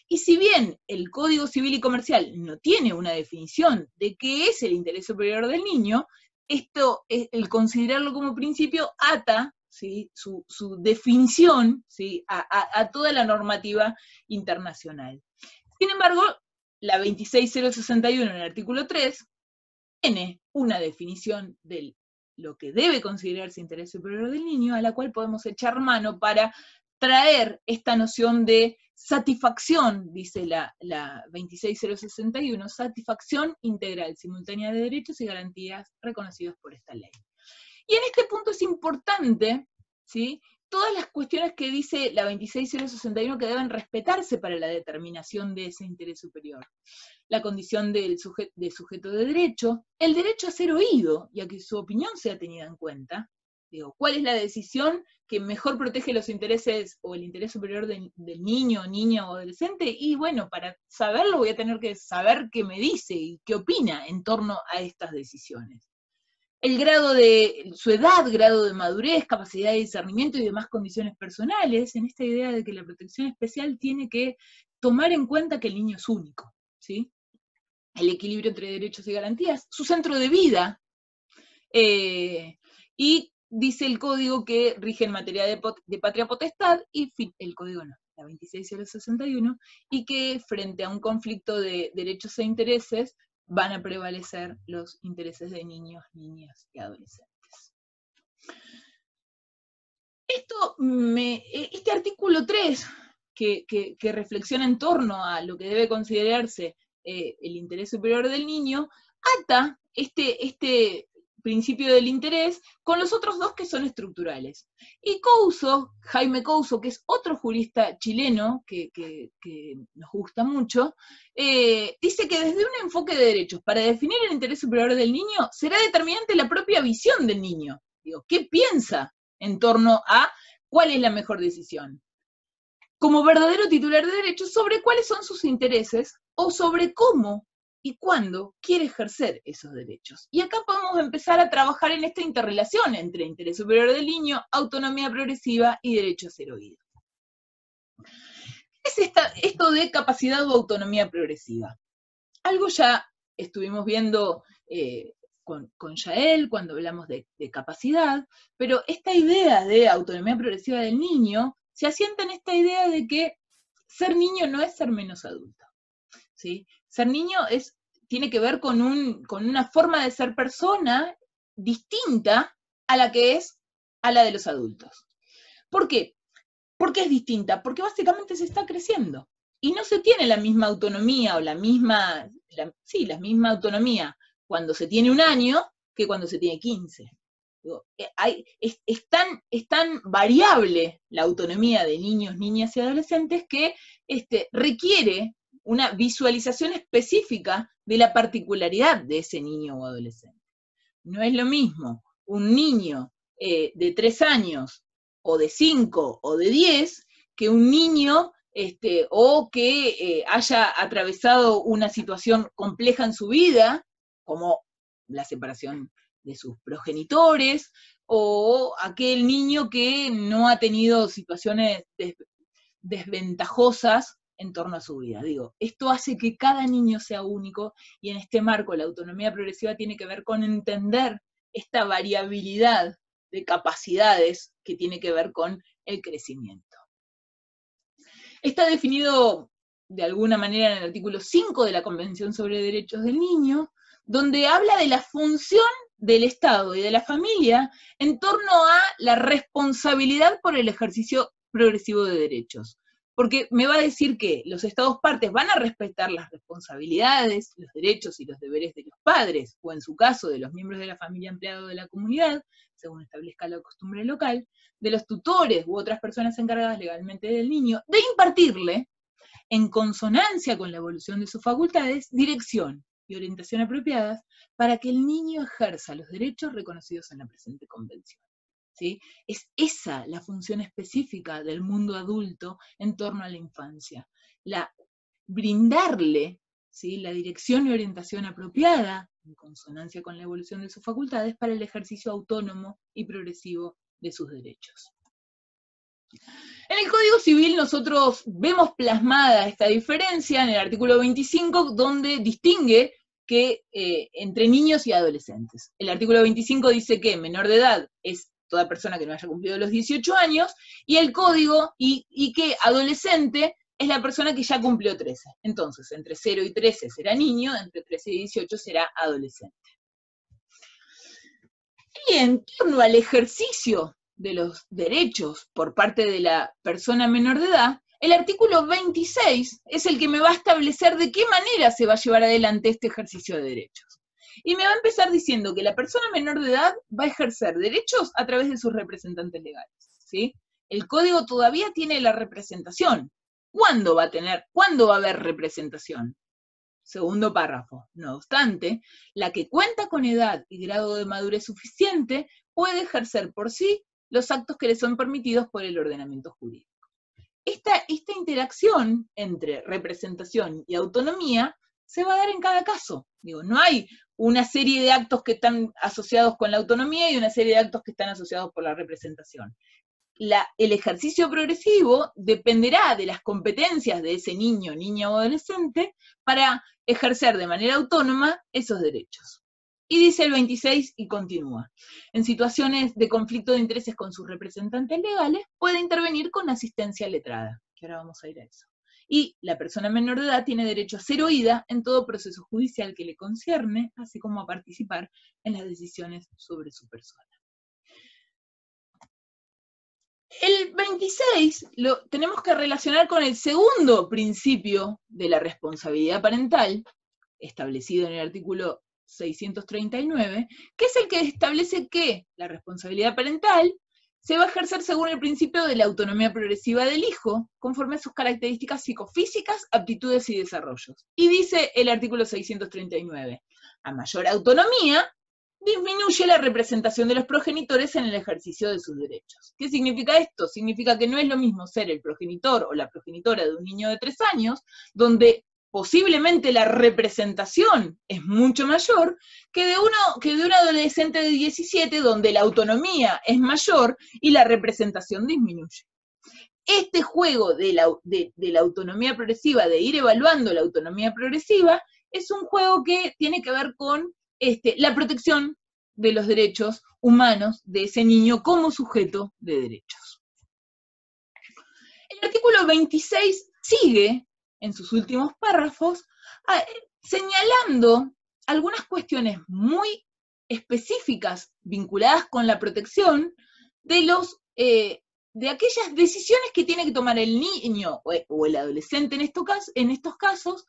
Y si bien el Código Civil y Comercial no tiene una definición de qué es el interés superior del niño, el considerarlo como principio ata, ¿sí?, su definición, ¿sí?, a toda la normativa internacional. Sin embargo, la 26061 en el artículo 3 tiene una definición de lo que debe considerarse interés superior del niño, a la cual podemos echar mano para traer esta noción de satisfacción, dice la 26061, satisfacción integral, simultánea de derechos y garantías reconocidos por esta ley. Y en este punto es importante, ¿sí?, todas las cuestiones que dice la 26061 que deben respetarse para la determinación de ese interés superior. La condición de sujeto de derecho, el derecho a ser oído y a que su opinión sea tenida en cuenta. Digo, ¿cuál es la decisión que mejor protege los intereses o el interés superior del niño, niña o adolescente? Y bueno, para saberlo voy a tener que saber qué me dice y qué opina en torno a estas decisiones. El grado de su edad, grado de madurez, capacidad de discernimiento y demás condiciones personales, en esta idea de que la protección especial tiene que tomar en cuenta que el niño es único, ¿sí? El equilibrio entre derechos y garantías, su centro de vida, y dice el código que rige en materia de patria potestad, y el código no, la 26061, y que frente a un conflicto de derechos e intereses, van a prevalecer los intereses de niños, niñas y adolescentes. Este artículo 3, que reflexiona en torno a lo que debe considerarse el interés superior del niño, ata este principio del interés con los otros dos que son estructurales. Y Couso, Jaime Couso, que es otro jurista chileno que nos gusta mucho, dice que desde un enfoque de derechos, para definir el interés superior del niño, será determinante la propia visión del niño. Digo, ¿qué piensa en torno a cuál es la mejor decisión? Como verdadero titular de derechos, sobre cuáles son sus intereses o sobre cómo y cuándo quiere ejercer esos derechos. Y acá podemos empezar a trabajar en esta interrelación entre interés superior del niño, autonomía progresiva y derecho a ser oído. ¿Qué es esto de capacidad o autonomía progresiva? Algo ya estuvimos viendo con Yael cuando hablamos de capacidad, pero esta idea de autonomía progresiva del niño se asienta en esta idea de que ser niño no es ser menos adulto, ¿sí? Ser niño tiene que ver con una forma de ser persona distinta a la que es a la de los adultos. ¿Por qué? ¿Por qué es distinta? Porque básicamente se está creciendo y no se tiene la misma autonomía o la misma autonomía cuando se tiene 1 año que cuando se tiene 15. Es tan variable la autonomía de niños, niñas y adolescentes que requiere una visualización específica de la particularidad de ese niño o adolescente. No es lo mismo un niño de 3 años, o de 5, o de 10, que un niño o que haya atravesado una situación compleja en su vida, como la separación de sus progenitores, o aquel niño que no ha tenido situaciones desventajosas en torno a su vida. Digo, esto hace que cada niño sea único, y en este marco la autonomía progresiva tiene que ver con entender esta variabilidad de capacidades que tiene que ver con el crecimiento. Está definido de alguna manera en el artículo 5 de la Convención sobre Derechos del Niño, donde habla de la función del Estado y de la familia en torno a la responsabilidad por el ejercicio progresivo de derechos. Porque me va a decir que los Estados partes van a respetar las responsabilidades, los derechos y los deberes de los padres, o en su caso de los miembros de la familia empleados de la comunidad, según establezca la costumbre local, de los tutores u otras personas encargadas legalmente del niño, de impartirle, en consonancia con la evolución de sus facultades, dirección y orientación apropiadas para que el niño ejerza los derechos reconocidos en la presente convención. ¿Sí? Es esa la función específica del mundo adulto en torno a la infancia, brindarle, ¿sí?, la dirección y orientación apropiada, en consonancia con la evolución de sus facultades, para el ejercicio autónomo y progresivo de sus derechos. En el Código Civil nosotros vemos plasmada esta diferencia en el artículo 25, donde distingue que entre niños y adolescentes. El artículo 25 dice que menor de edad es toda persona que no haya cumplido los 18 años, y el código, y que adolescente es la persona que ya cumplió 13. Entonces, entre 0 y 13 será niño, entre 13 y 18 será adolescente. Y en torno al ejercicio de los derechos por parte de la persona menor de edad, el artículo 26 es el que me va a establecer de qué manera se va a llevar adelante este ejercicio de derechos. Y me va a empezar diciendo que la persona menor de edad va a ejercer derechos a través de sus representantes legales, ¿sí? El código todavía tiene la representación. ¿Cuándo va a haber representación? Segundo párrafo. No obstante, la que cuenta con edad y grado de madurez suficiente puede ejercer por sí los actos que le son permitidos por el ordenamiento jurídico. Esta interacción entre representación y autonomía se va a dar en cada caso. Digo, no hay una serie de actos que están asociados con la autonomía y una serie de actos que están asociados por la representación. El ejercicio progresivo dependerá de las competencias de ese niño, niña o adolescente para ejercer de manera autónoma esos derechos. Y dice el 26 y continúa. En situaciones de conflicto de intereses con sus representantes legales, puede intervenir con asistencia letrada, que ahora vamos a ir a eso. Y la persona menor de edad tiene derecho a ser oída en todo proceso judicial que le concierne, así como a participar en las decisiones sobre su persona. El 26 lo tenemos que relacionar con el segundo principio de la responsabilidad parental, establecido en el artículo 639, que es el que establece que la responsabilidad parental se va a ejercer según el principio de la autonomía progresiva del hijo, conforme a sus características psicofísicas, aptitudes y desarrollos. Y dice el artículo 639, a mayor autonomía, disminuye la representación de los progenitores en el ejercicio de sus derechos. ¿Qué significa esto? Significa que no es lo mismo ser el progenitor o la progenitora de un niño de 3 años, donde posiblemente la representación es mucho mayor, que de un adolescente de 17, donde la autonomía es mayor y la representación disminuye. Este juego de la autonomía progresiva, de ir evaluando la autonomía progresiva, es un juego que tiene que ver con la protección de los derechos humanos de ese niño como sujeto de derechos. El artículo 26 sigue, en sus últimos párrafos, señalando algunas cuestiones muy específicas vinculadas con la protección de aquellas decisiones que tiene que tomar el niño o el adolescente en estos casos,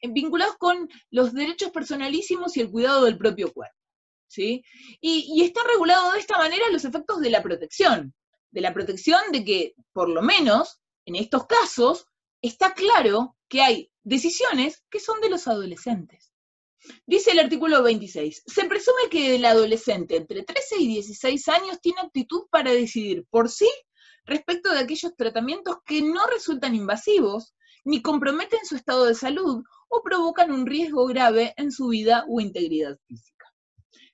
vinculados con los derechos personalísimos y el cuidado del propio cuerpo, ¿sí? Y está regulado de esta manera los efectos de la protección de que, por lo menos, en estos casos, está claro que hay decisiones que son de los adolescentes. Dice el artículo 26, se presume que el adolescente entre 13 y 16 años tiene aptitud para decidir por sí respecto de aquellos tratamientos que no resultan invasivos, ni comprometen su estado de salud o provocan un riesgo grave en su vida o integridad física.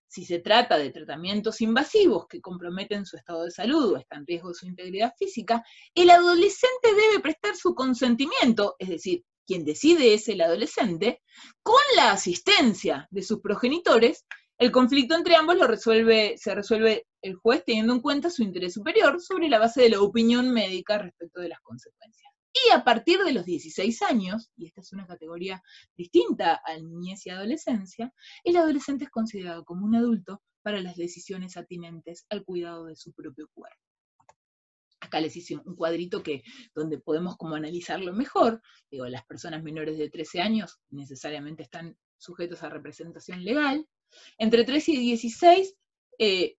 Si se trata de tratamientos invasivos que comprometen su estado de salud o está en riesgo su integridad física, el adolescente debe prestar su consentimiento, es decir, quien decide es el adolescente, con la asistencia de sus progenitores. El conflicto entre ambos se resuelve el juez teniendo en cuenta su interés superior sobre la base de la opinión médica respecto de las consecuencias. Y a partir de los 16 años, y esta es una categoría distinta a niñez y adolescencia, el adolescente es considerado como un adulto para las decisiones atinentes al cuidado de su propio cuerpo. Acá les hice un cuadrito donde podemos como analizarlo mejor. Digo, las personas menores de 13 años necesariamente están sujetos a representación legal. Entre 13 y 16,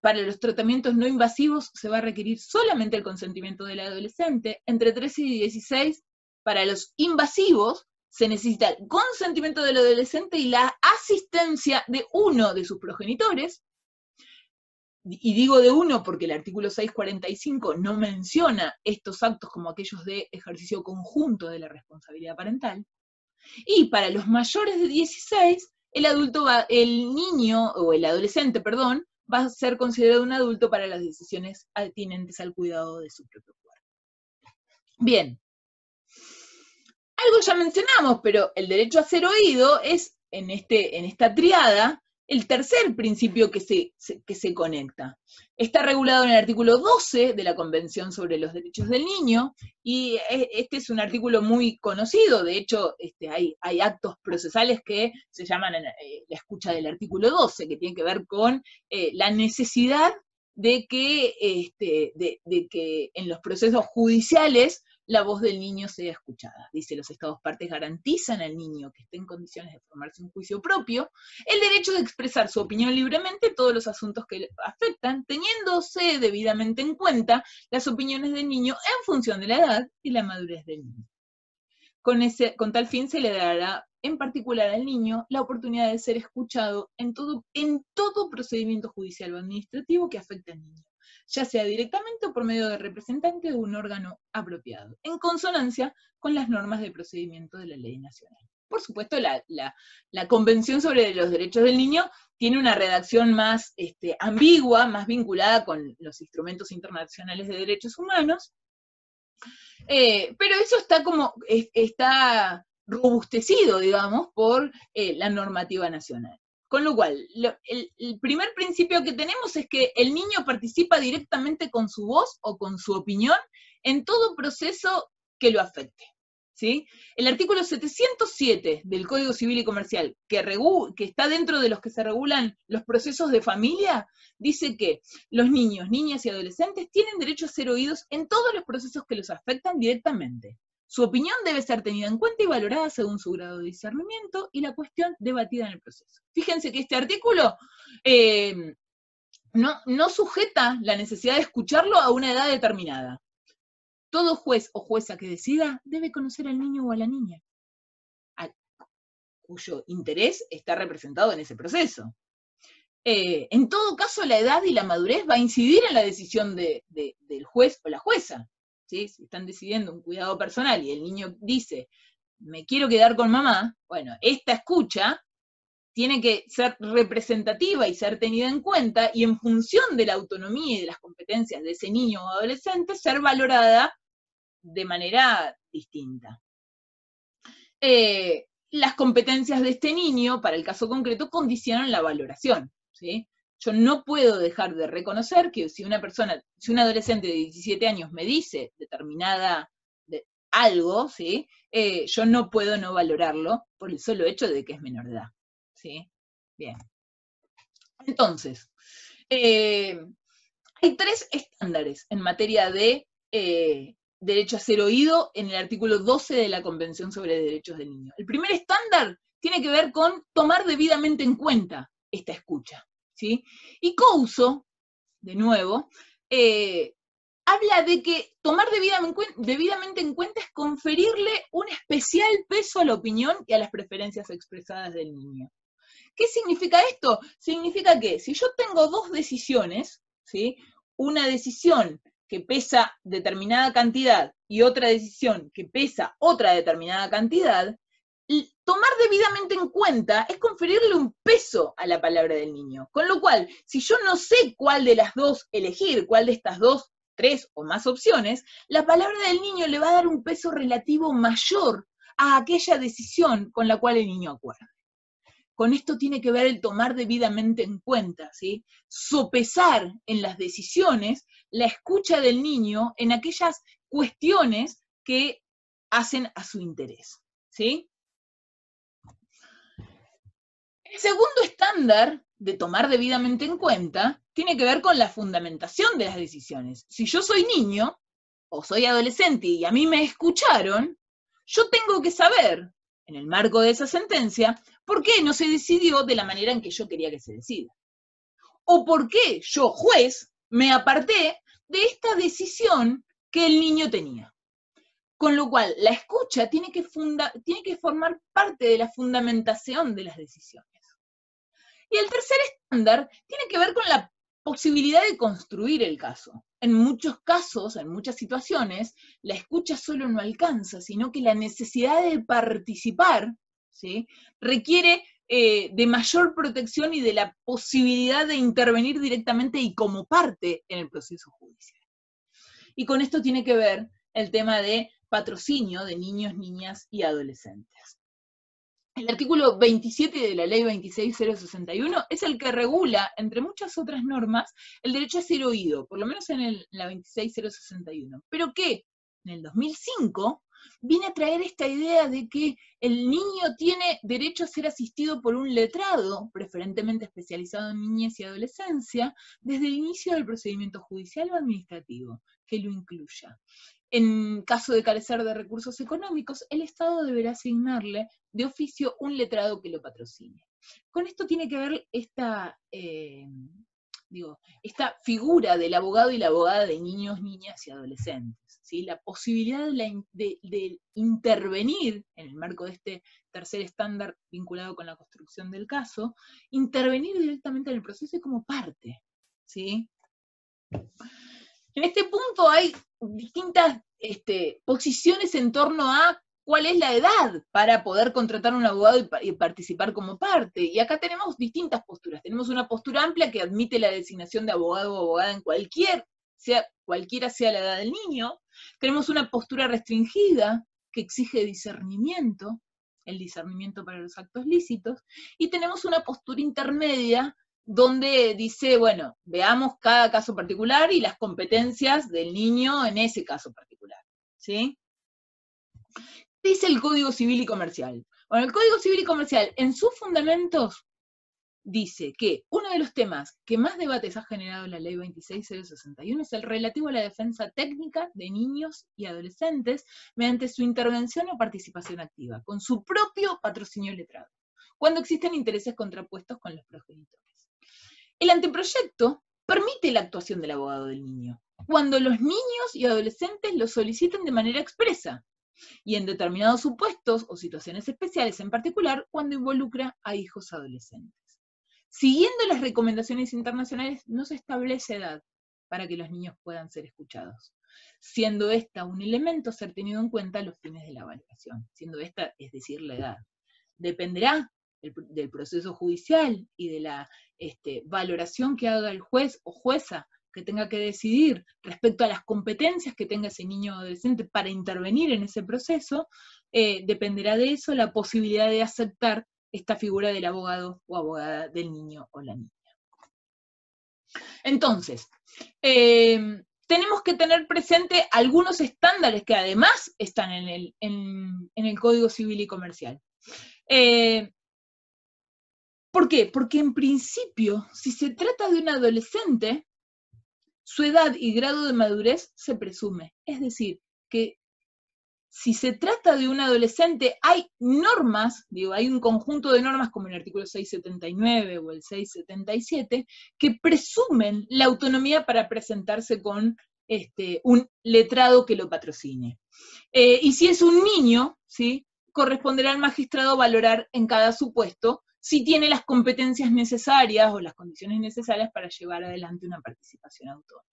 para los tratamientos no invasivos se va a requerir solamente el consentimiento del adolescente. Entre 13 y 16, para los invasivos, se necesita el consentimiento del adolescente y la asistencia de uno de sus progenitores. Y digo de uno porque el artículo 645 no menciona estos actos como aquellos de ejercicio conjunto de la responsabilidad parental. Y para los mayores de 16, el niño, o el adolescente, perdón, va a ser considerado un adulto para las decisiones atinentes al cuidado de su propio cuerpo. Bien. Algo ya mencionamos, pero el derecho a ser oído es, en esta triada, el tercer principio que se conecta. Está regulado en el artículo 12 de la Convención sobre los Derechos del Niño, y este es un artículo muy conocido. De hecho, hay actos procesales que se llaman la escucha del artículo 12, que tienen que ver con la necesidad de que en los procesos judiciales la voz del niño sea escuchada. Dice, los Estados partes garantizan al niño que esté en condiciones de formarse un juicio propio el derecho de expresar su opinión libremente en todos los asuntos que le afectan, teniéndose debidamente en cuenta las opiniones del niño en función de la edad y la madurez del niño. Con tal fin se le dará en particular al niño la oportunidad de ser escuchado en todo procedimiento judicial o administrativo que afecte al niño, ya sea directamente o por medio de representante de un órgano apropiado, en consonancia con las normas de procedimiento de la ley nacional. Por supuesto, la Convención sobre los Derechos del Niño tiene una redacción más ambigua, más vinculada con los instrumentos internacionales de derechos humanos, pero eso está robustecido, digamos, por la normativa nacional. Con lo cual, el primer principio que tenemos es que el niño participa directamente con su voz o con su opinión en todo proceso que lo afecte, ¿sí? El artículo 707 del Código Civil y Comercial, que está dentro de los que se regulan los procesos de familia, dice que los niños, niñas y adolescentes tienen derecho a ser oídos en todos los procesos que los afectan directamente. Su opinión debe ser tenida en cuenta y valorada según su grado de discernimiento y la cuestión debatida en el proceso. Fíjense que este artículo no sujeta la necesidad de escucharlo a una edad determinada. Todo juez o jueza que decida debe conocer al niño o a la niña, cuyo interés está representado en ese proceso. En todo caso, la edad y la madurez va a incidir en la decisión del juez o la jueza. ¿Sí? Si están decidiendo un cuidado personal y el niño dice, me quiero quedar con mamá, bueno, esta escucha tiene que ser representativa y ser tenida en cuenta, y en función de la autonomía y de las competencias de ese niño o adolescente, ser valorada de manera distinta. las competencias de este niño, para el caso concreto, condicionan la valoración, ¿sí? Yo no puedo dejar de reconocer que si una un adolescente de 17 años me dice algo, ¿sí? Yo no puedo no valorarlo por el solo hecho de que es menor de edad, ¿sí? Bien. Entonces, hay 3 estándares en materia de derecho a ser oído en el artículo 12 de la Convención sobre Derechos del Niño. El primer estándar tiene que ver con tomar debidamente en cuenta esta escucha, ¿sí? Y Couso, de nuevo, habla de que tomar debidamente en cuenta es conferirle un especial peso a la opinión y a las preferencias expresadas del niño. ¿Qué significa esto? Significa que si yo tengo 2 decisiones, ¿sí? Una decisión que pesa determinada cantidad y otra decisión que pesa otra determinada cantidad, tomar debidamente en cuenta es conferirle un peso a la palabra del niño. Con lo cual, si yo no sé cuál de las dos elegir, cuál de estas 2, 3 o más opciones, la palabra del niño le va a dar un peso relativo mayor a aquella decisión con la cual el niño acuerda. Con esto tiene que ver el tomar debidamente en cuenta, ¿sí? Sopesar en las decisiones la escucha del niño en aquellas cuestiones que hacen a su interés, ¿sí? El segundo estándar de tomar debidamente en cuenta tiene que ver con la fundamentación de las decisiones. Si yo soy niño o soy adolescente y a mí me escucharon, yo tengo que saber, en el marco de esa sentencia, por qué no se decidió de la manera en que yo quería que se decida. O por qué yo, juez, me aparté de esta decisión que el niño tenía. Con lo cual, la escucha tiene que formar parte de la fundamentación de las decisiones. Y el tercer estándar tiene que ver con la posibilidad de construir el caso. En muchos casos, en muchas situaciones, la escucha solo no alcanza, sino que la necesidad de participar, ¿sí? Requiere de mayor protección y de la posibilidad de intervenir directamente y como parte en el proceso judicial. Y con esto tiene que ver el tema de patrocinio de niños, niñas y adolescentes. El artículo 27 de la ley 26061 es el que regula, entre muchas otras normas, el derecho a ser oído, por lo menos en la 26061. Pero que en el 2005 viene a traer esta idea de que el niño tiene derecho a ser asistido por un letrado, preferentemente especializado en niñez y adolescencia, desde el inicio del procedimiento judicial o administrativo, que lo incluya. En caso de carecer de recursos económicos, el Estado deberá asignarle de oficio un letrado que lo patrocine. Con esto tiene que ver esta figura del abogado y la abogada de niños, niñas y adolescentes, ¿sí? La posibilidad de intervenir en el marco de este tercer estándar vinculado con la construcción del caso, intervenir directamente en el proceso y como parte, ¿sí? En este punto hay distintas posiciones en torno a cuál es la edad para poder contratar a un abogado y participar como parte. Y acá tenemos distintas posturas. Tenemos una postura amplia que admite la designación de abogado o abogada en cualquiera sea la edad del niño. Tenemos una postura restringida que exige discernimiento, el discernimiento para los actos lícitos. Y tenemos una postura intermedia donde dice, bueno, veamos cada caso particular y las competencias del niño en ese caso particular, ¿sí? Dice el Código Civil y Comercial. Bueno, el Código Civil y Comercial, en sus fundamentos, dice que uno de los temas que más debates ha generado la Ley 26061 es el relativo a la defensa técnica de niños y adolescentes mediante su intervención o participación activa, con su propio patrocinio letrado, cuando existen intereses contrapuestos con los progenitores. El anteproyecto permite la actuación del abogado del niño, cuando los niños y adolescentes lo soliciten de manera expresa, y en determinados supuestos o situaciones especiales, en particular cuando involucra a hijos adolescentes. Siguiendo las recomendaciones internacionales, no se establece edad para que los niños puedan ser escuchados, siendo esta un elemento a ser tenido en cuenta a los fines de la valoración, siendo esta, es decir, la edad. Dependerá del proceso judicial y de la valoración que haga el juez o jueza que tenga que decidir respecto a las competencias que tenga ese niño o adolescente para intervenir en ese proceso, dependerá de eso la posibilidad de aceptar esta figura del abogado o abogada del niño o la niña. Entonces, tenemos que tener presente algunos estándares que además están en el Código Civil y Comercial. ¿Por qué? Porque en principio, si se trata de un adolescente, su edad y grado de madurez se presume. Es decir, que si se trata de un adolescente, hay normas, hay un conjunto de normas como el artículo 679 o el 677, que presumen la autonomía para presentarse con un letrado que lo patrocine. Y si es un niño, ¿sí?, corresponderá al magistrado valorar en cada supuesto si tiene las competencias necesarias o las condiciones necesarias para llevar adelante una participación autónoma.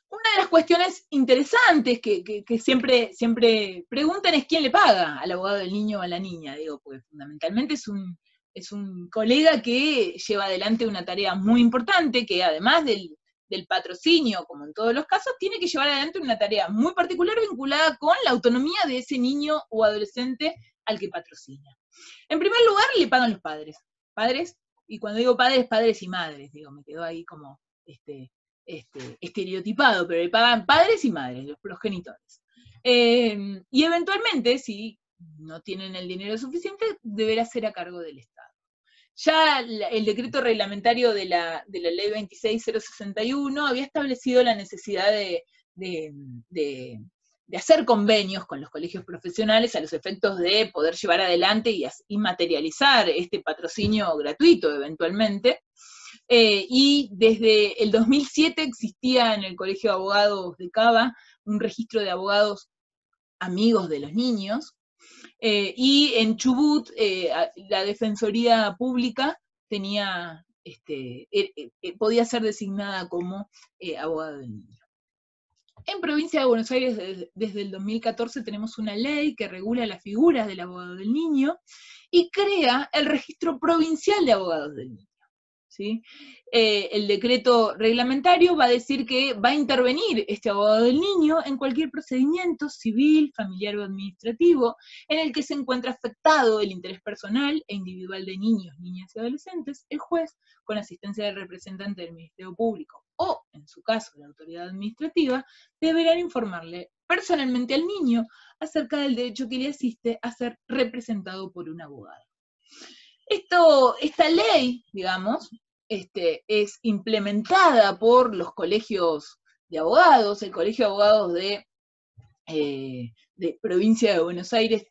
Una de las cuestiones interesantes que siempre preguntan es quién le paga al abogado del niño o a la niña, porque fundamentalmente es un colega que lleva adelante una tarea muy importante, que además del patrocinio, como en todos los casos, tiene que llevar adelante una tarea muy particular vinculada con la autonomía de ese niño o adolescente al que patrocina. En primer lugar, le pagan los padres. Padres, y cuando digo padres, padres y madres, me quedó ahí como estereotipado, pero le pagan padres y madres, los progenitores. Y eventualmente, si no tienen el dinero suficiente, deberá ser a cargo del Estado. Ya el decreto reglamentario de la ley 26061 había establecido la necesidad de hacer convenios con los colegios profesionales a los efectos de poder llevar adelante y materializar este patrocinio gratuito eventualmente. Y desde el 2007 existía en el Colegio de Abogados de Cava un registro de abogados amigos de los niños, y en Chubut la Defensoría Pública tenía, podía ser designada como abogado del niño. En Provincia de Buenos Aires, desde el 2014, tenemos una ley que regula las figuras del abogado del niño y crea el registro provincial de abogados del niño. ¿Sí? El decreto reglamentario va a decir que va a intervenir este abogado del niño en cualquier procedimiento civil, familiar o administrativo en el que se encuentra afectado el interés personal e individual de niños, niñas y adolescentes. El juez, con asistencia del representante del Ministerio Público o, en su caso, la autoridad administrativa, deberán informarle personalmente al niño acerca del derecho que le asiste a ser representado por un abogado. Esta ley, digamos, es implementada por los colegios de abogados. El Colegio de Abogados de Provincia de Buenos Aires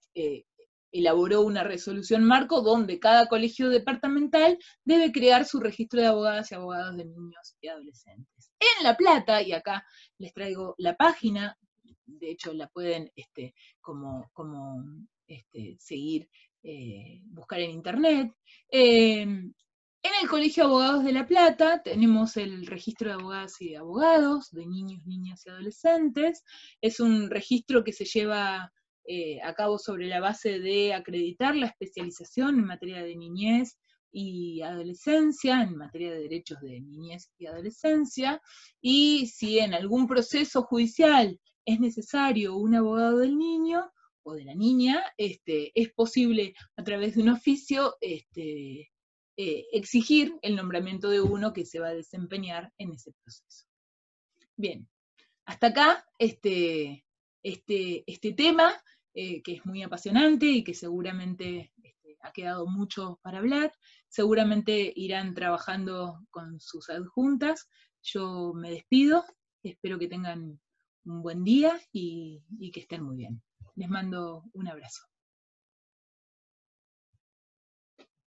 elaboró una resolución marco donde cada colegio departamental debe crear su registro de abogadas y abogados de niños y adolescentes. En La Plata, y acá les traigo la página, de hecho la pueden seguir, buscar en internet. En el Colegio de Abogados de La Plata tenemos el registro de abogadas y de abogados, de niños, niñas y adolescentes. Es un registro que se lleva a cabo sobre la base de acreditar la especialización en materia de niñez y adolescencia, en materia de derechos de niñez y adolescencia, y si en algún proceso judicial es necesario un abogado del niño o de la niña, es posible a través de un oficio exigir el nombramiento de uno que se va a desempeñar en ese proceso. Bien, hasta acá este tema, que es muy apasionante y que seguramente ha quedado mucho para hablar. Seguramente irán trabajando con sus adjuntas. Yo me despido, espero que tengan un buen día y que estén muy bien. Les mando un abrazo.